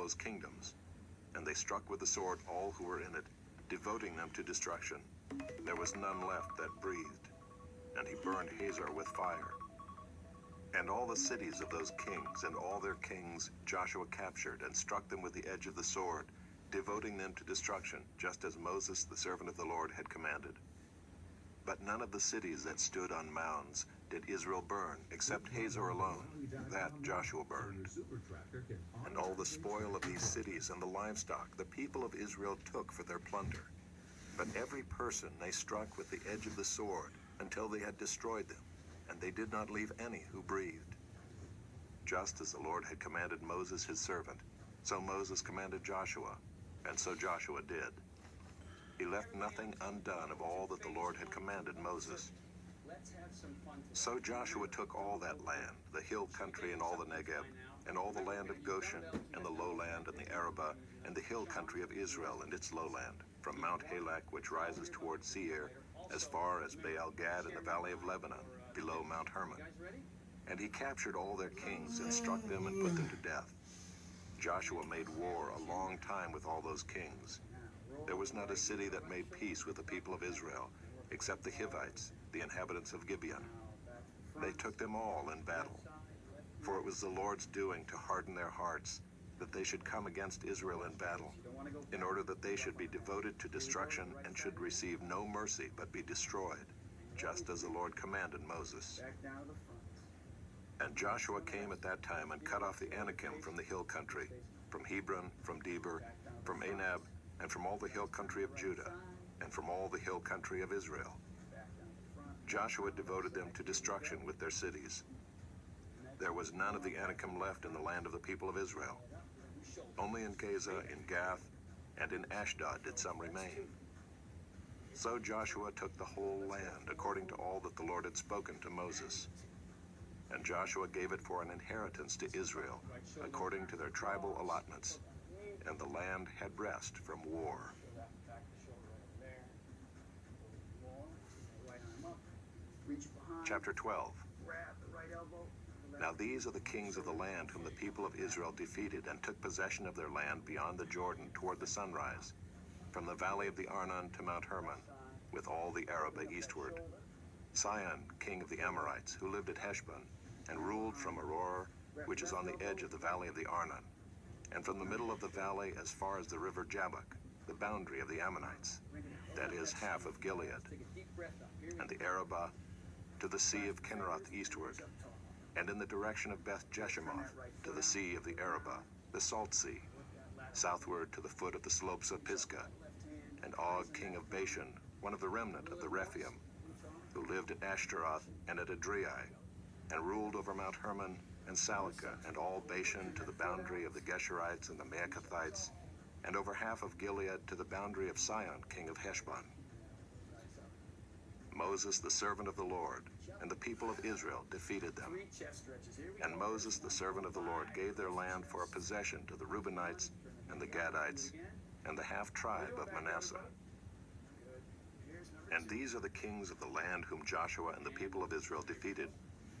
those kingdoms. And they struck with the sword all who were in it, devoting them to destruction. There was none left that breathed. And he burned Hazor with fire. And all the cities of those kings and all their kings Joshua captured and struck them with the edge of the sword, devoting them to destruction, just as Moses the servant of the Lord had commanded. But none of the cities that stood on mounds did Israel burn, except Hazor alone. That Joshua burned. And all the spoil of these cities and the livestock the people of Israel took for their plunder. But every person they struck with the edge of the sword until they had destroyed them, and they did not leave any who breathed. Just as the Lord had commanded Moses his servant, so Moses commanded Joshua, and so Joshua did. He left nothing undone of all that the Lord had commanded Moses. So Joshua took all that land, the hill country and all the Negeb, and all the land of Goshen, and the lowland and the Arabah, and the hill country of Israel and its lowland, from Mount Halak, which rises toward Seir, as far as Baal-Gad in the valley of Lebanon, below Mount Hermon. And he captured all their kings and struck them and put them to death. Joshua made war a long time with all those kings. There was not a city that made peace with the people of Israel, except the Hivites, the inhabitants of Gibeon. They took them all in battle. For it was the Lord's doing to harden their hearts, that they should come against Israel in battle, in order that they should be devoted to destruction and should receive no mercy but be destroyed, just as the Lord commanded Moses. And Joshua came at that time and cut off the Anakim from the hill country, from Hebron, from Debir, from Anab, and from all the hill country of Judah, and from all the hill country of Israel. Joshua devoted them to destruction with their cities. There was none of the Anakim left in the land of the people of Israel. Only in Gaza, in Gath, and in Ashdod did some remain. So Joshua took the whole land, according to all that the Lord had spoken to Moses. And Joshua gave it for an inheritance to Israel, according to their tribal allotments. And the land had rest from war. Chapter 12. Now these are the kings of the land whom the people of Israel defeated and took possession of their land beyond the Jordan toward the sunrise, from the valley of the Arnon to Mount Hermon, with all the Arabah eastward. Sihon, king of the Amorites, who lived at Heshbon, and ruled from Aroer, which is on the edge of the valley of the Arnon, and from the middle of the valley as far as the river Jabbok, the boundary of the Ammonites, that is, half of Gilead, and the Arabah to the sea of Kinneroth eastward, and in the direction of Beth Jeshimoth to the sea of the Arabah, the Salt Sea, southward to the foot of the slopes of Pisgah, and Og king of Bashan, one of the remnant of the Rephaim, who lived at Ashtaroth and at Adriai, and ruled over Mount Hermon and Salakah and all Bashan to the boundary of the Geshurites and the Maacathites, and over half of Gilead to the boundary of Sihon king of Heshbon. Moses the servant of the Lord and the people of Israel defeated them. And Moses the servant of the Lord gave their land for a possession to the Reubenites and the Gadites and the half-tribe of Manasseh. And these are the kings of the land whom Joshua and the people of Israel defeated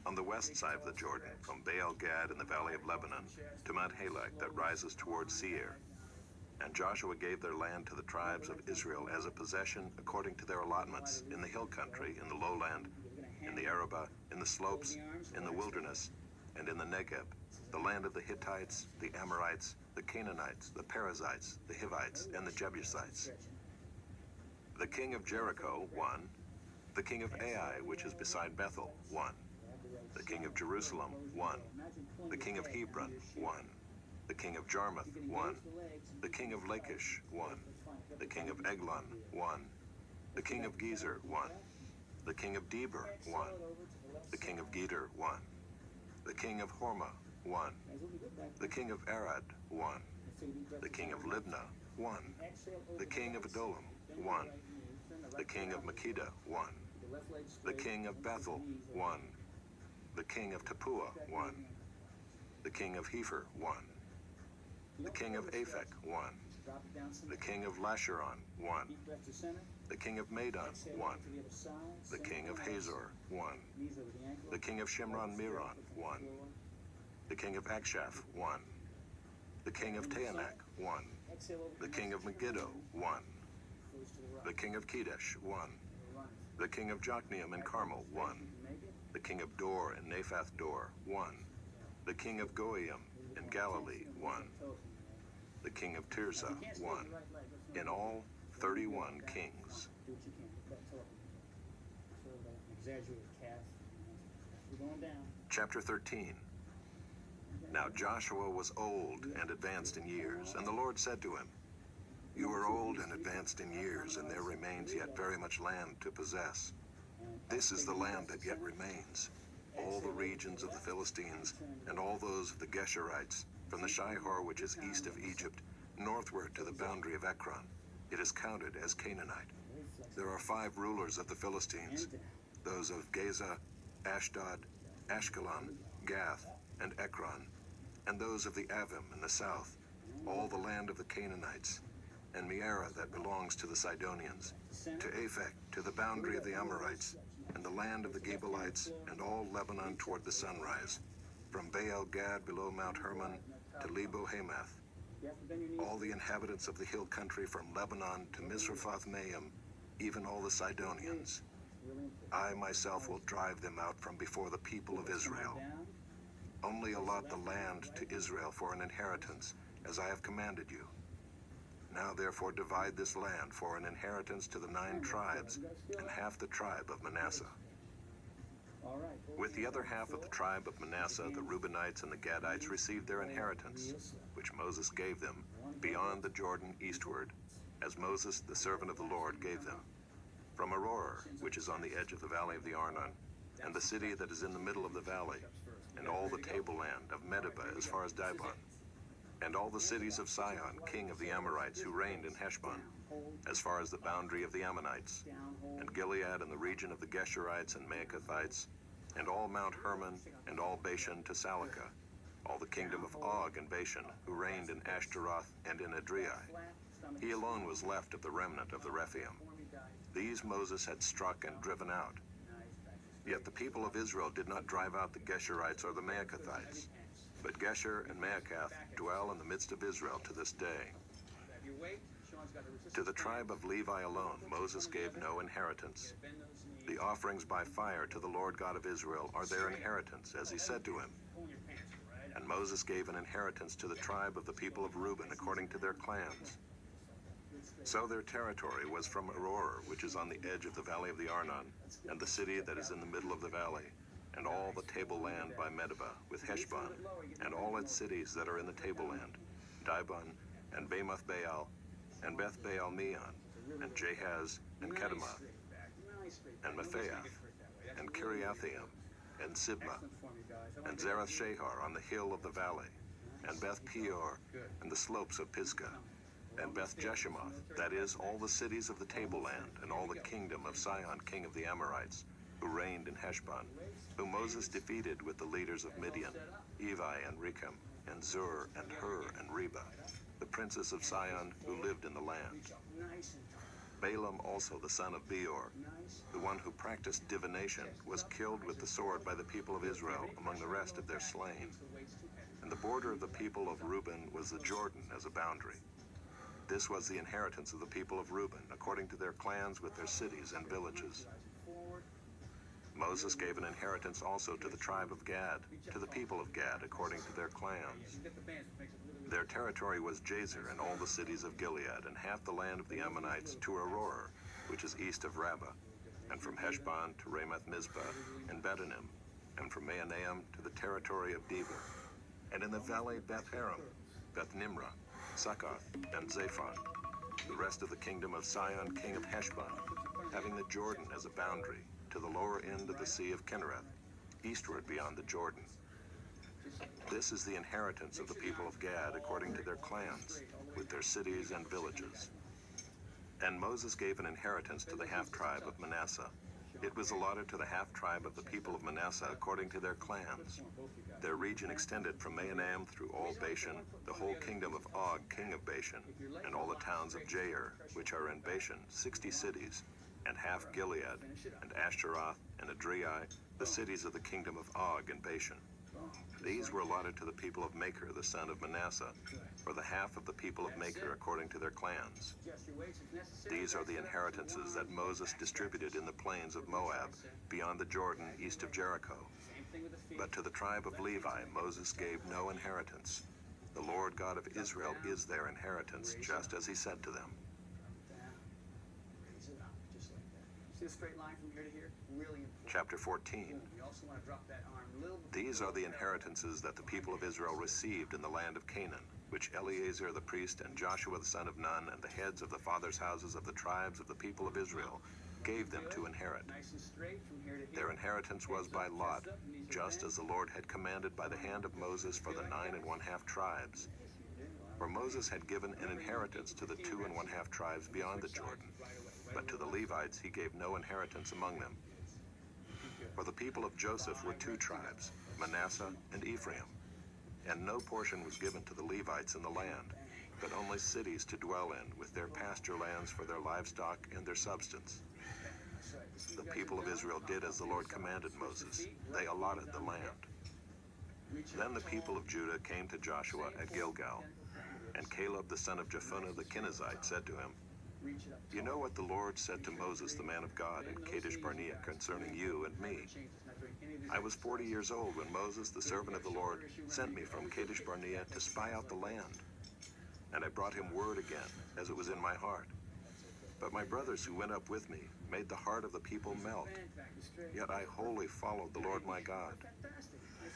on the west side of the Jordan, from Baal-Gad in the valley of Lebanon to Mount Halak that rises toward Seir. And Joshua gave their land to the tribes of Israel as a possession according to their allotments in the hill country, in the lowland, in the Arabah, in the slopes, in the wilderness, and in the Negeb, the land of the Hittites, the Amorites, the Canaanites, the Perizzites, the Hivites, and the Jebusites. The king of Jericho, 1. The king of Ai, which is beside Bethel, 1. The king of Jerusalem, 1. The king of Hebron, 1. The king of Jarmuth, 1. The king of Lachish, 1. The king of Eglon, 1. The king of Gezer, 1. The king of Debir, 1. The king of Geder, 1. The king of Hormah, 1. The king of Arad, 1. The king of Libnah, 1. The king of Adullam, 1. The king of Makkedah, 1. The king of Bethel, 1. The king of Tappuah, 1. The king of Hepher, 1. The king of Aphek, 1. The king of Lasharon, 1. The king of Madon, 1. The king of Hazor, 1. The king of Shimron Meron, 1. The king of Akshaph, 1. The king of Taanach, 1. The king of Megiddo, 1. The king of Kedesh, 1. The king of Jokneam and Carmel, 1. The king of Dor and Naphath Dor, 1. The king of Goiim in Galilee, 1. The king of Tirzah, 1. In all, 31 kings. Chapter 13. Now Joshua was old and advanced in years, and the Lord said to him, "You are old and advanced in years, and there remains yet very much land to possess. This is the land that yet remains, all the regions of the Philistines, and all those of the Geshurites, from the Shihor which is east of Egypt, northward to the boundary of Ekron. It is counted as Canaanite. There are 5 rulers of the Philistines, those of Gaza, Ashdod, Ashkelon, Gath, and Ekron, and those of the Avim in the south, all the land of the Canaanites, and Mearah that belongs to the Sidonians, to Aphek, to the boundary of the Amorites, and the land of the Gebalites, and all Lebanon toward the sunrise, from Baal Gad below Mount Hermon to Lebo Hamath, all the inhabitants of the hill country from Lebanon to Misrephoth Maim, even all the Sidonians. I myself will drive them out from before the people of Israel. Only allot the land to Israel for an inheritance, as I have commanded you. Now therefore divide this land for an inheritance to the 9 tribes and half the tribe of Manasseh." With the other half of the tribe of Manasseh, the Reubenites and the Gadites received their inheritance, which Moses gave them, beyond the Jordan eastward, as Moses, the servant of the Lord, gave them. From Aroer, which is on the edge of the valley of the Arnon, and the city that is in the middle of the valley, and all the tableland of Medeba as far as Dibon, and all the cities of Sihon, king of the Amorites, who reigned in Heshbon, as far as the boundary of the Ammonites, and Gilead and the region of the Geshurites and Maacathites, and all Mount Hermon, and all Bashan to Salakah, all the kingdom of Og and Bashan, who reigned in Ashtaroth and in Edrei. He alone was left of the remnant of the Rephaim. These Moses had struck and driven out. Yet the people of Israel did not drive out the Geshurites or the Maacathites, but Gesher and Maacath dwell in the midst of Israel to this day. To the tribe of Levi alone Moses gave no inheritance. The offerings by fire to the Lord God of Israel are their inheritance, as he said to him. And Moses gave an inheritance to the tribe of the people of Reuben according to their clans. So their territory was from Aroer, which is on the edge of the valley of the Arnon, and the city that is in the middle of the valley, and all the tableland by Medeba, with Heshbon, and all its cities that are in the tableland, Dibon, and Bamoth Baal, and Beth Baal Meon, and Jahaz, and Kedemoth, and Mephaeth, and Kiriathaim, and Sibmah, and Zerath Shahar on the hill of the valley, and Beth Peor, and the slopes of Pisgah, and Beth Jeshimoth, that is, all the cities of the tableland, and all the kingdom of Sihon, king of the Amorites, who reigned in Heshbon, whom Moses defeated with the leaders of Midian, Evi and Rechem, and Zur, and Hur, and Reba, the princes of Sihon who lived in the land. Balaam also, the son of Beor, the one who practiced divination, was killed with the sword by the people of Israel among the rest of their slain. And the border of the people of Reuben was the Jordan as a boundary. This was the inheritance of the people of Reuben, according to their clans with their cities and villages. Moses gave an inheritance also to the tribe of Gad, to the people of Gad, according to their clans. Their territory was Jazer and all the cities of Gilead, and half the land of the Ammonites to Aroer, which is east of Rabbah, and from Heshbon to Ramoth Mizpah and Betanim, and from Mahanaim to the territory of Debir, and in the valley Beth Haram, Beth Nimrah, Succoth, and Zaphon, the rest of the kingdom of Sihon, king of Heshbon, having the Jordan as a boundary, to the lower end of the Sea of Kinnereth, eastward beyond the Jordan. This is the inheritance of the people of Gad according to their clans, with their cities and villages. And Moses gave an inheritance to the half-tribe of Manasseh. It was allotted to the half-tribe of the people of Manasseh according to their clans. Their region extended from Mahanaim through all Bashan, the whole kingdom of Og, king of Bashan, and all the towns of Jair, which are in Bashan, 60 cities, and half Gilead, and Ashtaroth, and Edrei, the cities of the kingdom of Og and Bashan. These were allotted to the people of Machir, the son of Manasseh, or the half of the people of Machir according to their clans. These are the inheritances that Moses distributed in the plains of Moab, beyond the Jordan, east of Jericho. But to the tribe of Levi, Moses gave no inheritance. The Lord God of Israel is their inheritance, just as he said to them. See a straight line from here to here? Really important. Chapter 14. You also want to drop that arm a little bit. These are the inheritances that the people of Israel received in the land of Canaan, which Eleazar the priest and Joshua the son of Nun and the heads of the fathers' houses of the tribes of the people of Israel gave them to inherit. Nice and straight from here to here. Their inheritance was by lot, just as the Lord had commanded by the hand of Moses for the 9 1/2 tribes. For Moses had given an inheritance to the 2 1/2 tribes beyond the Jordan, but to the Levites he gave no inheritance among them. For the people of Joseph were 2 tribes, Manasseh and Ephraim, and no portion was given to the Levites in the land, but only cities to dwell in, with their pasture lands for their livestock and their substance. The people of Israel did as the Lord commanded Moses. They allotted the land. Then the people of Judah came to Joshua at Gilgal, and Caleb the son of Jephunneh the Kenizzite said to him, "You know what the Lord said to Moses the man of God in Kadesh Barnea concerning you and me. I was 40 years old when Moses the servant of the Lord sent me from Kadesh Barnea to spy out the land. And I brought him word again, as it was in my heart. But my brothers who went up with me made the heart of the people melt. Yet I wholly followed the Lord my God.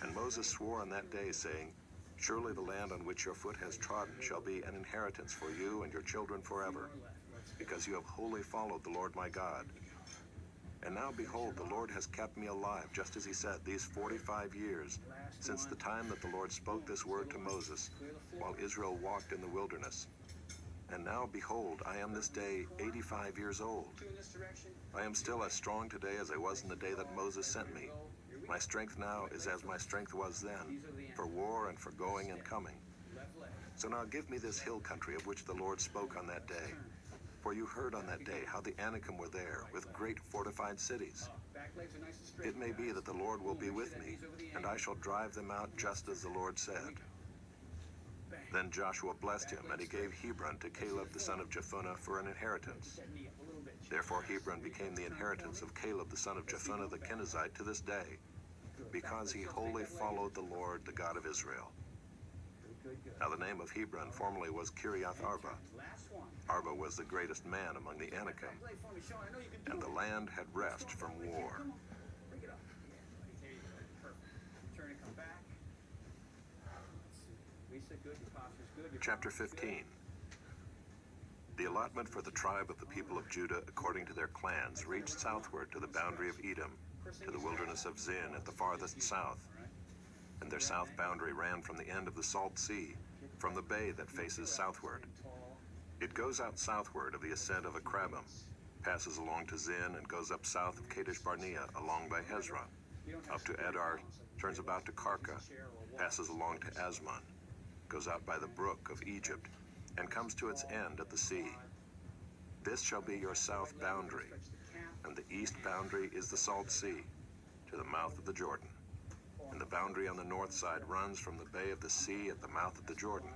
And Moses swore on that day, saying, Surely the land on which your foot has trodden shall be an inheritance for you and your children forever, because you have wholly followed the Lord my God. And now behold, the Lord has kept me alive, just as he said, these 45 years, since the time that the Lord spoke this word to Moses, while Israel walked in the wilderness. And now behold, I am this day 85 years old. I am still as strong today as I was in the day that Moses sent me. My strength now is as my strength was then, for war and for going and coming. So now give me this hill country of which the Lord spoke on that day. For you heard on that day how the Anakim were there, with great fortified cities. It may be that the Lord will be with me, and I shall drive them out just as the Lord said. Then Joshua blessed him, and he gave Hebron to Caleb the son of Jephunneh for an inheritance. Therefore Hebron became the inheritance of Caleb the son of Jephunneh the Kenizzite to this day, because he wholly followed the Lord, the God of Israel. Now the name of Hebron formerly was Kiriath Arba. Arba was the greatest man among the Anakim, and the land had rest from war. Chapter 15. The allotment for the tribe of the people of Judah according to their clans reached southward to the boundary of Edom, to the wilderness of Zin at the farthest south. And their south boundary ran from the end of the Salt Sea, from the bay that faces southward. It goes out southward of the ascent of Akrabim, passes along to Zin, and goes up south of Kadesh Barnea along by Hezron, up to Edar, turns about to Karka, passes along to Asmon, goes out by the brook of Egypt, and comes to its end at the sea. This shall be your south boundary, and the east boundary is the Salt Sea, to the mouth of the Jordan. And the boundary on the north side runs from the bay of the sea at the mouth of the Jordan.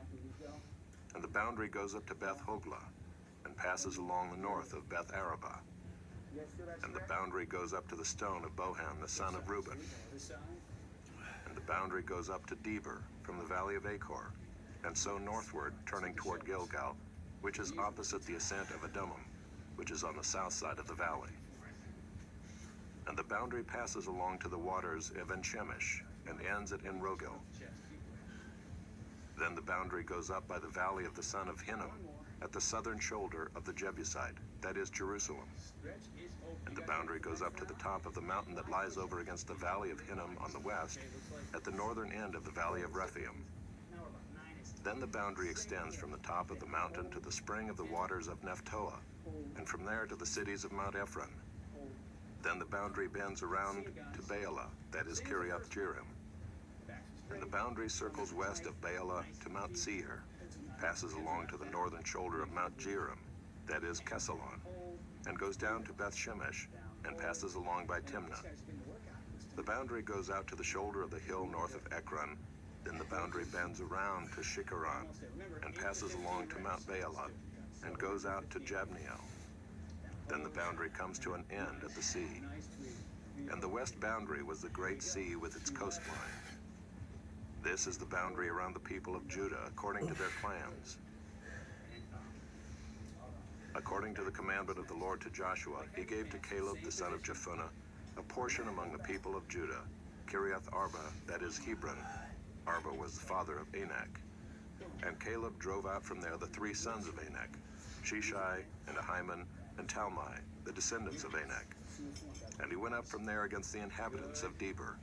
And the boundary goes up to Beth Hoglah, and passes along the north of Beth Arabah. And the boundary goes up to the stone of Bohan, the son of Reuben. And the boundary goes up to Deber, from the valley of Achor, and so northward, turning toward Gilgal, which is opposite the ascent of Adumim, which is on the south side of the valley. And the boundary passes along to the waters of En-Shemesh, and ends at En-Rogel. Then the boundary goes up by the valley of the son of Hinnom, at the southern shoulder of the Jebusite, that is Jerusalem. And the boundary goes up to the top of the mountain that lies over against the valley of Hinnom on the west, at the northern end of the valley of Rephaim. Then the boundary extends from the top of the mountain to the spring of the waters of Nephtoah, and from there to the cities of Mount Ephron. Then the boundary bends around to Baalah, that is Kiriath Jearim. And the boundary circles west of Baalah to Mount Seir, passes along to the northern shoulder of Mount Jearim, that is Kesalon, and goes down to Beth Shemesh, and passes along by Timnah. The boundary goes out to the shoulder of the hill north of Ekron. Then the boundary bends around to Shikharon and passes along to Mount Baalat and goes out to Jabneel. Then the boundary comes to an end at the sea. And the west boundary was the great sea with its coastline. This is the boundary around the people of Judah according to their clans. According to the commandment of the Lord to Joshua, he gave to Caleb the son of Jephunneh a portion among the people of Judah, Kiriath Arba, that is Hebron. Arba was the father of Anak. And Caleb drove out from there the 3 sons of Anak, Shishai and Ahiman and Talmai, the descendants of Anak. And he went up from there against the inhabitants of Debir.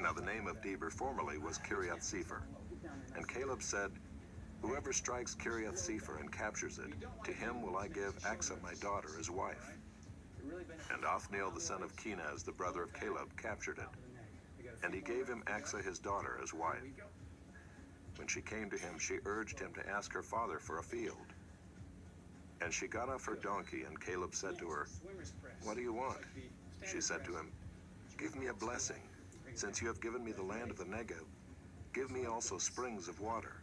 Now the name of Debir formerly was Kiriath Sepher. And Caleb said, "Whoever strikes Kiriath Sepher and captures it, to him will I give Achsah my daughter as wife." And Othniel the son of Kenaz, the brother of Caleb, captured it. And he gave him Achsah his daughter as wife. When she came to him, she urged him to ask her father for a field. And she got off her donkey, and Caleb said to her, "What do you want?" She said to him, "Give me a blessing. Since you have given me the land of the Negev, give me also springs of water."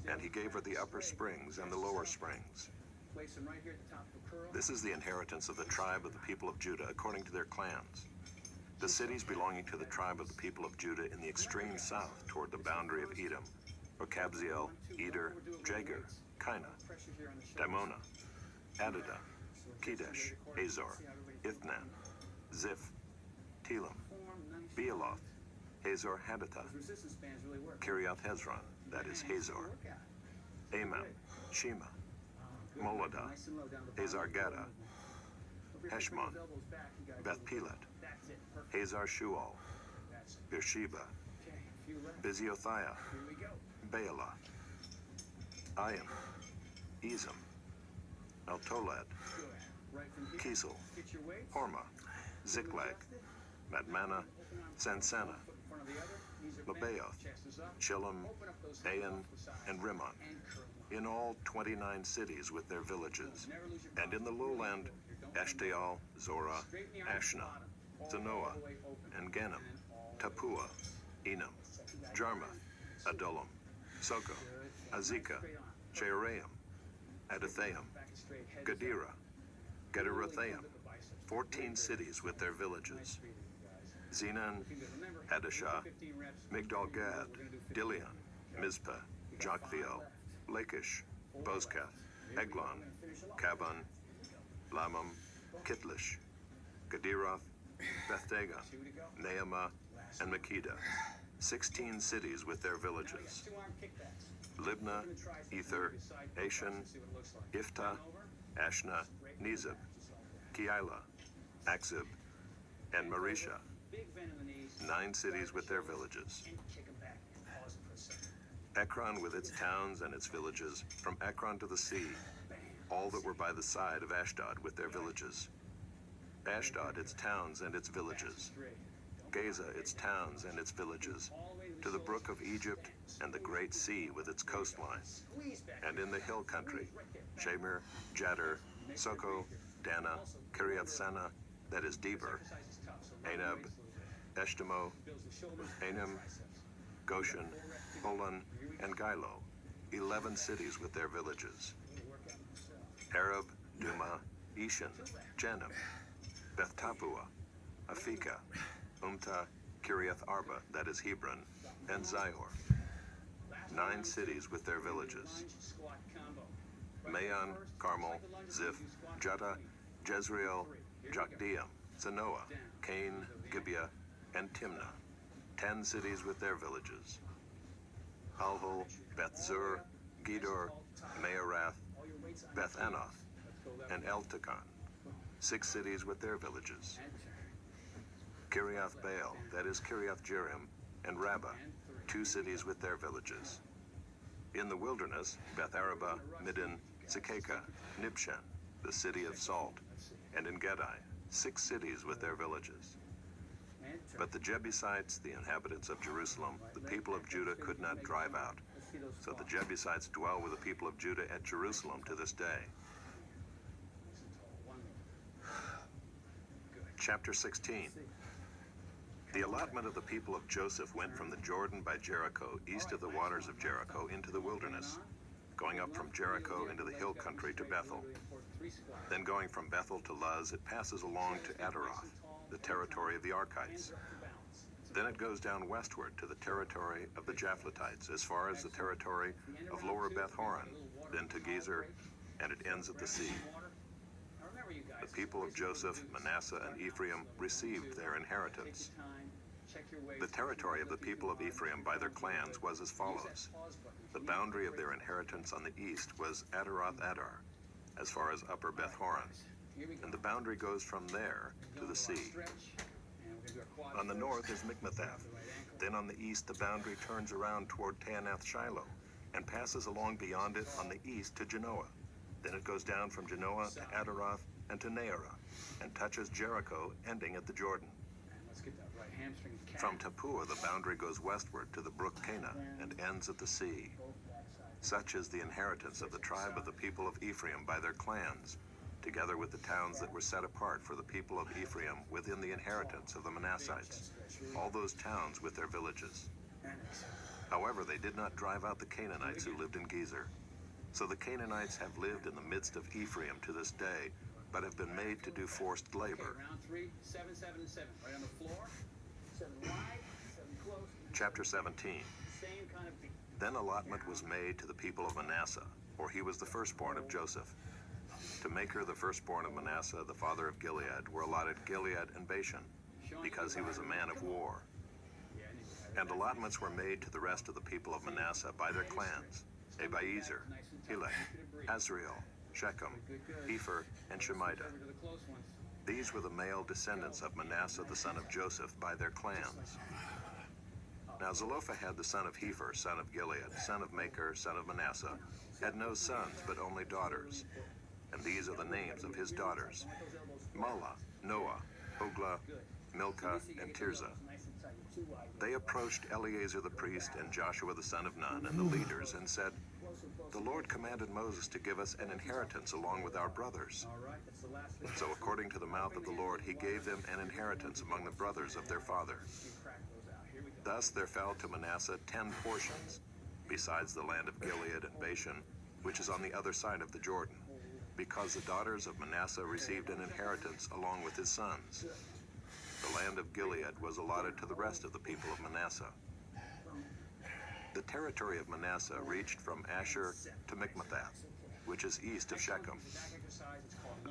And he gave her the upper springs and the lower springs. This is the inheritance of the tribe of the people of Judah according to their clans. The cities belonging to the tribe of the people of Judah in the extreme south toward the boundary of Edom were Kabzeel, Eder, Jagur, Kinah, Dimona, Adadah, Kedesh, Hazor, Ithnan, Ziph, Telam, Bealoth, Hazor Hadathah, Kiriath Hezron, that is Hazor, Amam, Shema, Moladah, Hazar Gaddah, Heshmon, Beth Pelet, Hazar Shual, Beersheba, Biziothia, Baalah, Ayin, Ezem, Eltolad, Kisel, Hormah, Ziklag, Madmannah, Sansannah, Lebaoth, Shillim, Ain, and Rimmon. In all 29 cities with their villages. And in the lowland, Eshtaol, Zorah, Ashna, Zanoah, and Ganim, Tapua, Enam, Jarmuth, Adullam, Soko, Azekah, Shearaim, Adathaim, Gadira, Gederothaim, 14 cities with their villages. Zenan, Hadashah, Migdal-Gad, Dilion, Mizpah, Joktheel, Lachish, Bozkath, Eglon, Kabon, Lamam, Kitlish, Gederoth, Beth-Dagon, Naamah, and Makkedah, 16 cities with their villages. Libnah, Ether, Ashan, Iftah, Ashna, Nezib, Keilah, Akzib, and Marisha, 9 cities with their villages. Ekron with its towns and its villages, from Ekron to the sea, all that were by the side of Ashdod with their villages. Ashdod, its towns and its villages. Gaza, its towns and its villages, to the brook of Egypt and the great sea with its coastline. And in the hill country, Shamir, Jadar, Soko, Dana, Kiriath Sana, that is Debir, Anab, Eshtemoh, Anim, Goshen, Olon, and Gilo, 11 cities with their villages. Arab, Duma, Eshan, Janim, Beth Tapua, Afekah, Umtah, Kiriath Arba, that is Hebron, and Zihor, 9 cities with their villages. Maon, Carmel, Ziph, Juttah, Jezreel, Jokdeam, Zanoah, Cain, Gibeah, and Timnah, 10 cities with their villages. Alhol, Beth-Zur, Gedor, Maarath, Beth-Anoth, and Eltekon, 6 cities with their villages. Kiriath Baal, that is Kiriath Jearim, and Rabbah, 2 cities with their villages. In the wilderness, Beth Arabah, Middin, Sekekah, Nibshan, the city of salt, and in Gedai, 6 cities with their villages. But the Jebusites, the inhabitants of Jerusalem, the people of Judah could not drive out. So the Jebusites dwell with the people of Judah at Jerusalem to this day. Chapter 16. The allotment of the people of Joseph went from the Jordan by Jericho, east of the waters of Jericho, into the wilderness, going up from Jericho into the hill country to Bethel. Then going from Bethel to Luz, it passes along to Adaroth, the territory of the Archites. Then it goes down westward to the territory of the Japhletites, as far as the territory of Lower Beth Horon, then to Gezer, and it ends at the sea. The people of Joseph, Manasseh, and Ephraim received their inheritance. The territory of the people of Ephraim by their clans was as follows. The boundary of their inheritance on the east was Adaroth Adar, as far as Upper Beth Horon, and the boundary goes from there to the sea. On the north is Mikmethath. Then on the east the boundary turns around toward Taanath Shiloh, and passes along beyond it on the east to Genoa. Then it goes down from Genoa to Adaroth and to Naarah, and touches Jericho, ending at the Jordan. From Tappuah the boundary goes westward to the brook Cana, and ends at the sea. Such is the inheritance of the tribe of the people of Ephraim by their clans, together with the towns that were set apart for the people of Ephraim within the inheritance of the Manassites, all those towns with their villages. However, they did not drive out the Canaanites who lived in Gezer. So the Canaanites have lived in the midst of Ephraim to this day, but have been made to do forced labor. Round 3, 7, 7, and 7. Right on the floor. 7 wide, 7 close. Chapter 17. Same kind of beat. Then allotment was made to the people of Manasseh, for he was the firstborn of Joseph. To Machir, the firstborn of Manasseh, the father of Gilead, were allotted Gilead and Bashan, because he was a man of war. And allotments were made to the rest of the people of Manasseh by their clans: Abiezer, Helek, Azriel, Shechem, Epher, and Shemida. These were the male descendants of Manasseh the son of Joseph by their clans. Now Zelophehad the son of Hepher, son of Gilead, son of Machir, son of Manasseh, had no sons but only daughters. And these are the names of his daughters: Mahlah, Noah, Hoglah, Milcah, and Tirzah. They approached Eleazar the priest and Joshua the son of Nun and the leaders and said, "The Lord commanded Moses to give us an inheritance along with our brothers." So according to the mouth of the Lord, he gave them an inheritance among the brothers of their father. Thus there fell to Manasseh 10 portions, besides the land of Gilead and Bashan, which is on the other side of the Jordan, because the daughters of Manasseh received an inheritance along with his sons. The land of Gilead was allotted to the rest of the people of Manasseh. The territory of Manasseh reached from Asher to Mikmethath, which is east of Shechem.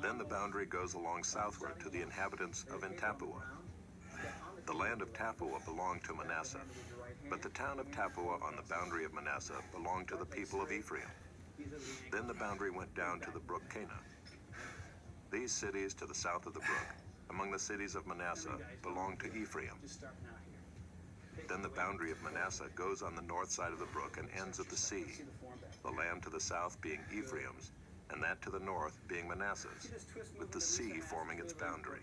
Then the boundary goes along southward to the inhabitants of Tappuah. The land of Tappuah belonged to Manasseh, but the town of Tappuah on the boundary of Manasseh belonged to the people of Ephraim. Then the boundary went down to the brook Cana. These cities to the south of the brook, among the cities of Manasseh, belonged to Ephraim. Then the boundary of Manasseh goes on the north side of the brook and ends at the sea, the land to the south being Ephraim's, and that to the north being Manasseh's, with the sea forming its boundary.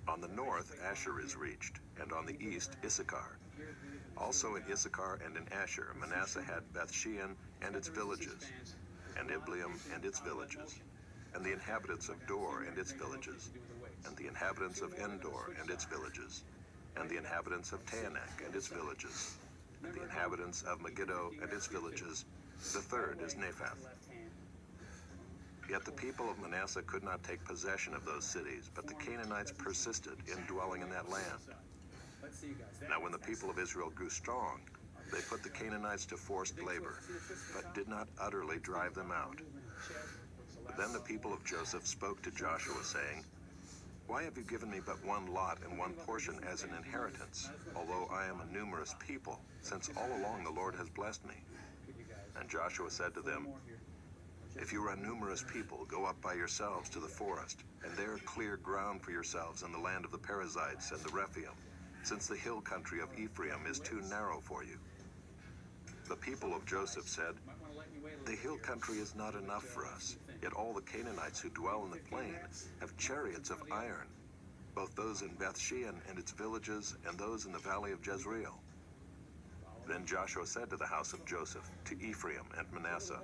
On the north, Asher is reached, and on the east, Issachar. Also in Issachar and in Asher, Manasseh had Beth-shean and its villages, and Ibleam and its villages, and the inhabitants of Dor and its villages, and the inhabitants of Endor and its villages, and the inhabitants of Taanach and its villages, and the inhabitants of Megiddo and its villages. The third is Naphath. Yet the people of Manasseh could not take possession of those cities, but the Canaanites persisted in dwelling in that land. Now when the people of Israel grew strong, they put the Canaanites to forced labor, but did not utterly drive them out. Then the people of Joseph spoke to Joshua, saying, "Why have you given me but one lot and one portion as an inheritance, although I am a numerous people, since all along the Lord has blessed me?" And Joshua said to them, "If you are a numerous people, go up by yourselves to the forest, and there clear ground for yourselves in the land of the Perizzites and the Rephaim, since the hill country of Ephraim is too narrow for you." The people of Joseph said, "The hill country is not enough for us, yet all the Canaanites who dwell in the plain have chariots of iron, both those in Beth-shean and its villages, and those in the valley of Jezreel." Then Joshua said to the house of Joseph, to Ephraim and Manasseh,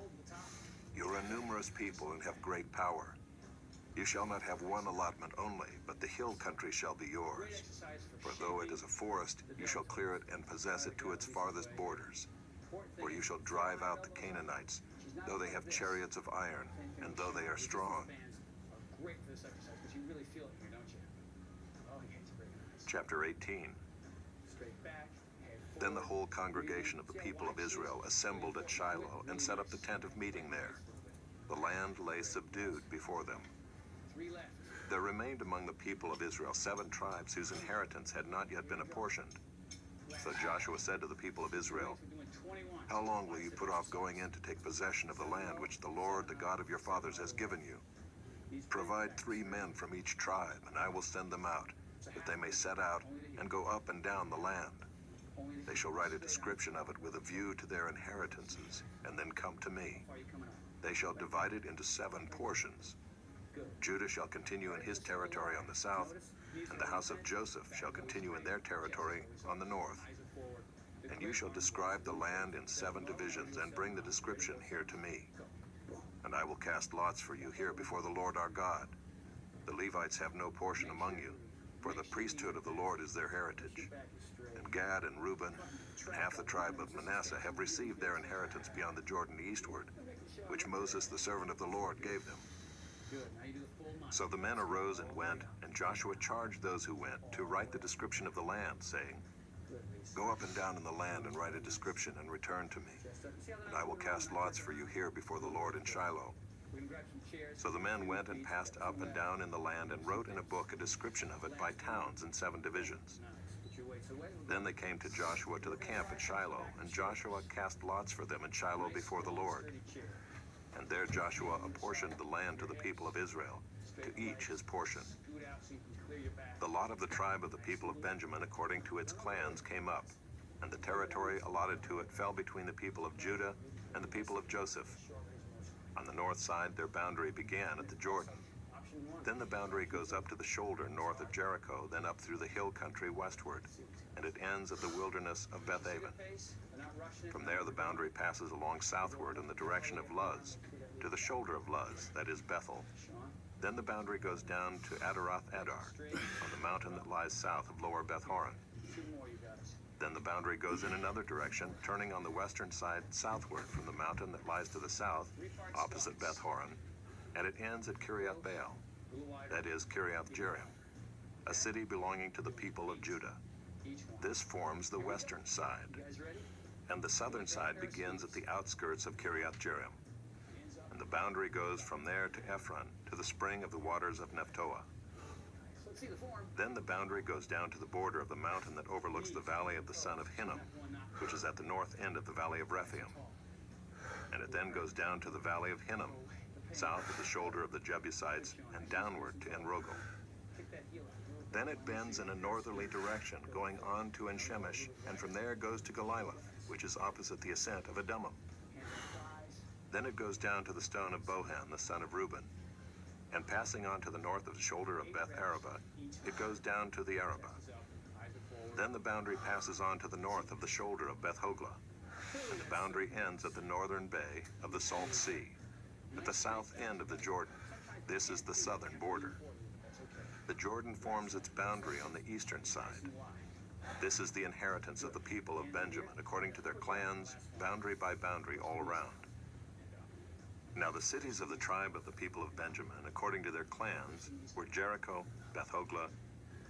"You are a numerous people and have great power. You shall not have one allotment only, but the hill country shall be Great yours. exercise For for though it shaping is a forest, you shall clear it and possess it to its farthest borders. important thing For you is shall the drive high out the elbows Canaanites, she's not though they like have this. chariots of iron, Same thing and with though they are These strong. bands are great for this exercise because you really feel it here, don't you? Oh, yeah, it's very nice. Chapter 18. Straight back, head forward. Then the whole congregation of the people of Israel assembled at Shiloh and set up the tent of meeting there. The land lay subdued before them. 3 left. There remained among the people of Israel 7 tribes whose inheritance had not yet been apportioned. So Joshua said to the people of Israel, We're doing 21. "How long will you put off going in to take possession of the land which the Lord, the God of your fathers, has given you? Provide 3 men from each tribe, and I will send them out, that they may set out and go up and down the land. They shall write a description of it with a view to their inheritances, and then come to me. How far are you coming up? They shall divide it into 7 portions. Good. Judah shall continue in his territory on the south, and the house of Joseph shall continue in their territory on the north. Eyes are forward. And you shall describe the land in 7 divisions, and bring the description here to me. And I will cast lots for you here before the Lord our God. The Levites have no portion among you, for the priesthood of the Lord is their heritage. Back is straight. And Gad and Reuben and half the tribe of Manasseh have received their inheritance beyond the Jordan eastward, which Moses the servant of the Lord gave them." Good. Now you do the full month. So the men arose and went, and Joshua charged those who went to write the description of the land, saying, Good, Lisa. "Go up and down in the land and write a description and return to me. See how they're And not I will moving around cast like lots that? for you here before the Lord in Shiloh." We can grab some chairs. So the men went and passed up and down in the land and wrote in a book a description of it by towns in 7 divisions. Nice. Put your weight. So wait. Then they came to Joshua to the camp at Shiloh, and Joshua cast lots for them in Shiloh before the Lord. Sturdy chair. And there Joshua apportioned the land to the people of Israel, to each his portion. Scoot out so you can clear your back. The lot of the tribe of the people of Benjamin according to its clans came up, and the territory allotted to it fell between the people of Judah and the people of Joseph. On the north side their boundary began at the Jordan. Option 1. Then the boundary goes up to the shoulder north of Jericho, then up through the hill country westward, and it ends at the wilderness of Bethaven. Pace. They're not rushing it. From there the boundary passes along southward in the direction of Luz, to the shoulder of Luz, that is Bethel. Sean. Then the boundary goes down to Adaroth Adar, on the mountain that lies south of Lower Beth Horon. 2 more, you guys. Then the boundary goes in another direction, turning on the western side southward from the mountain that lies to the south, opposite Beth Horon, and it ends at Kiriath Baal, A little wider. that is Kiriath Jearim, a city belonging to the people of Judah. Each one. This forms the western side, You guys ready? and the southern side begins at the outskirts of Kiriath Jearim. Hands up. And the boundary goes from there to Ephron, to the spring of the waters of Nephtoah. Let's see the form. Then the boundary goes down to the border of the mountain that overlooks the valley of the son of Hinnom, which is at the north end of the valley of Rephaim. And it then goes down to the valley of Hinnom, south of the shoulder of the Jebusites, and downward to En-Rogel. Kick that heel out. Then it bends in a northerly direction, going on to En-Shemesh, and from there goes to Goliloth, which is opposite the ascent of Edomim. Hands on thighs. Then it goes down to the stone of Bohan, the son of Reuben. And passing on to the north of the shoulder of Beth Araba, it goes down to the Araba. Hands up. Eyes are forward. Then the boundary passes on to the north of the shoulder of Beth Hoglah, and the boundary ends at the northern bay of the Salt Sea, at the south end of the Jordan. This is the southern border. That's okay. The Jordan forms its boundary on the eastern side. And why? This is the inheritance of the people of Benjamin, according to their clans, boundary by boundary all around. Now the cities of the tribe of the people of Benjamin, according to their clans, were Jericho, Beth Hoglah,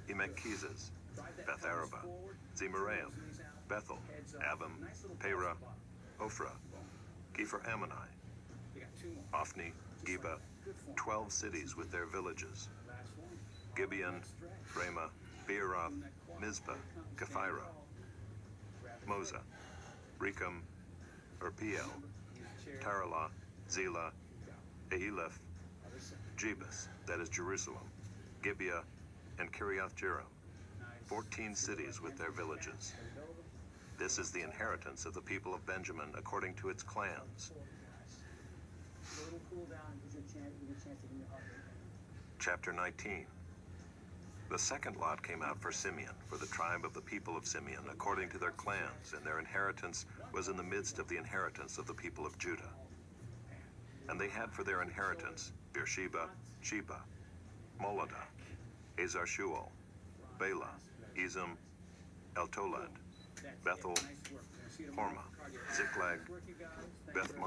Emech-Keziz, Beth Araba, Zemaraim, Bethel, Avim, Perah, Ophrah, Kepher Ammoni, You got 2 more. Ophni, Geba, Good form. 12 cities with their villages, Last one. Gibeon, Ramah, Beeroth, Mizpah, Kephirah, Moza, Rechem, Urpiel, Taralah, Zelah, Aeleph, Other side. Jebus, that is Jerusalem, Gibeah, and Kiriath Jearim, Nice. 14 cities with their villages. This is the inheritance of the people of Benjamin according to its clans. A little cool down and gives you a chance to get your heart rate. Chapter 19. The second lot came out for Simeon, for the tribe of the people of Simeon, according to their clans, and their inheritance was in the midst of the inheritance of the people of Judah. And they had for their inheritance Beersheba, Sheba, Molada, Hazar Shual, Bela, Ezem, El Tolad, That's it. Bethel, Nice work. We'll see you tomorrow Horma, for cardio. Ziklag, Nice work, you guys. Thank Beth you. Mar.